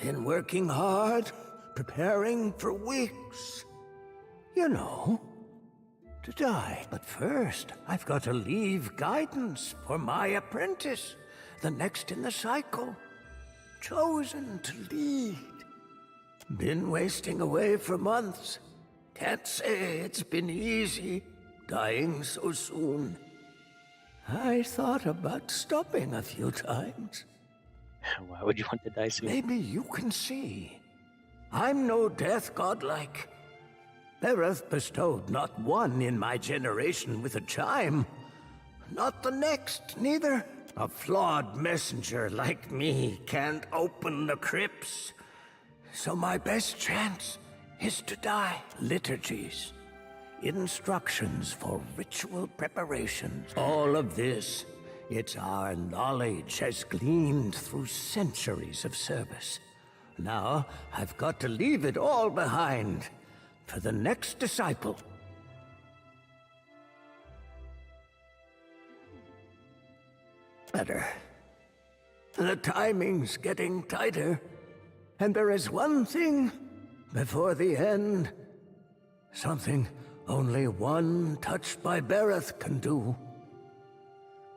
Been working hard, preparing for weeks. You know, to die. But first, I've got to leave guidance for my apprentice, the next in the cycle. Chosen to lead. Been wasting away for months. Can't say it's been easy, dying so soon. I thought about stopping a few times. Why would you want to die soon? Maybe you can see. I'm no death godlike. Bereth bestowed not one in my generation with a chime. Not the next, neither. A flawed messenger like me can't open the crypts. So my best chance is to die. Liturgies, instructions for ritual preparations. All of this, it's our knowledge has gleaned through centuries of service. Now, I've got to leave it all behind for the next disciple. Better. The timing's getting tighter, and there is one thing before the end. Something only one touched by Bereth can do.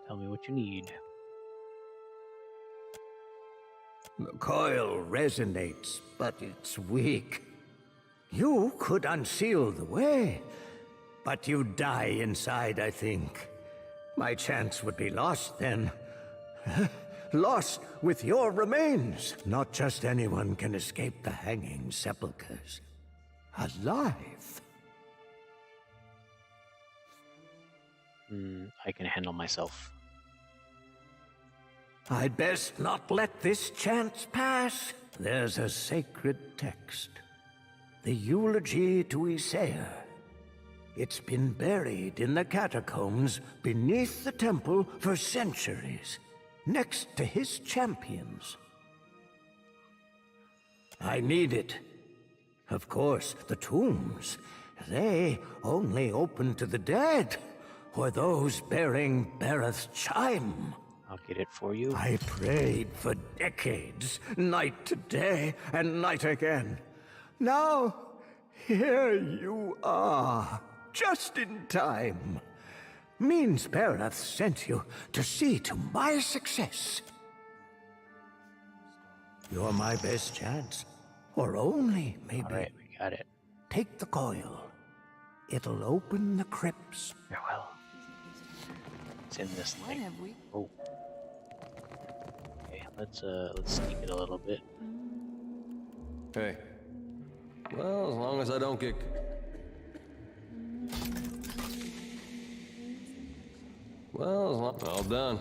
Tell me what you need. The coil resonates, but it's weak. You could unseal the way, but you'd die inside, I think. My chance would be lost then. Lost with your remains. Not just anyone can escape the hanging sepulchres. Alive. I can handle myself. I'd best not let this chance pass. There's a sacred text. The eulogy to Isaiah. It's been buried in the catacombs beneath the temple for centuries, next to his champions. I need it. Of course, the tombs, they only open to the dead, or those bearing Bereth's chime. I'll get it for you. I prayed for decades, night to day and night again. Now, here you are, just in time. Means Bereth sent you to see to my success. You're my best chance, or only, maybe. All right, we got it. Take the coil. It'll open the crypts. Farewell. It's in this thing. Oh. Okay, let's sneak it a little bit. Hey. Well, as long as I don't get... Well, as long... All done.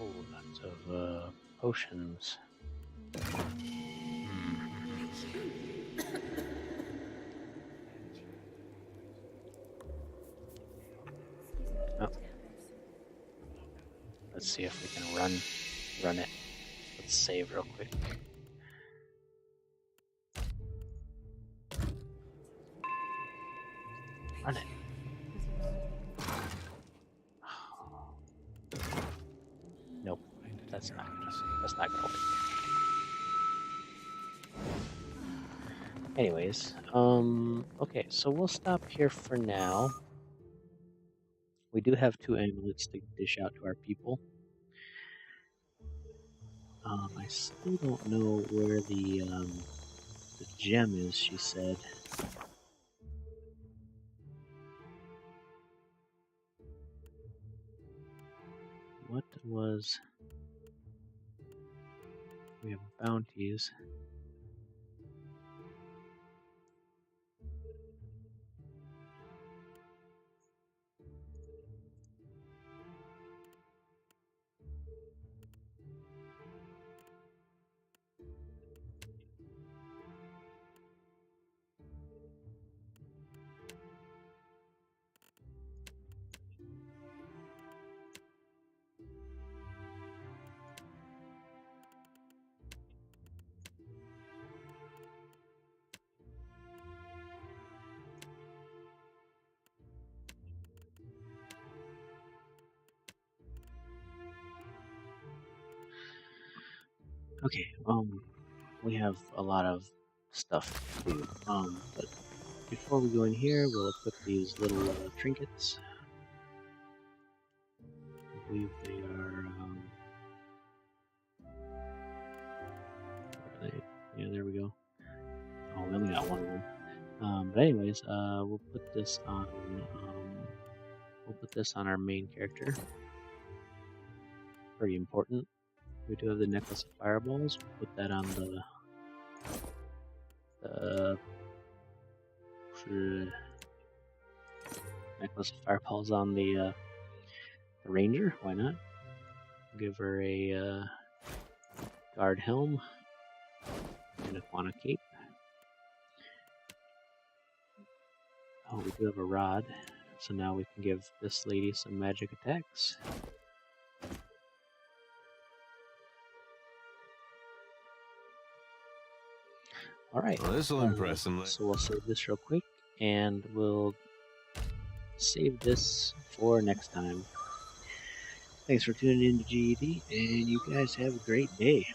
Oh, lots of potions. Oh. Let's see if we can run it. Let's save real quick. Run it. Nope, that's not gonna work. Anyways, okay, so we'll stop here for now. We do have 2 amulets to dish out to our people. I still don't know where the gem is, she said. What was... We have bounties. Okay, we have a lot of stuff to do. But before we go in here, we'll equip these little trinkets. I believe they are, where are they? Yeah, there we go. Oh, we only got one of them. But anyways, we'll put this on, our main character. Pretty important. We do have the necklace of fireballs. We'll put that on the necklace of fireballs on the ranger. Why not? Give her a guard helm and a quana cape. Oh, we do have a rod, so now we can give this lady some magic attacks. Alright, well, this'll impress him. So we'll save this real quick, and we'll save this for next time. Thanks for tuning in to GED, and you guys have a great day.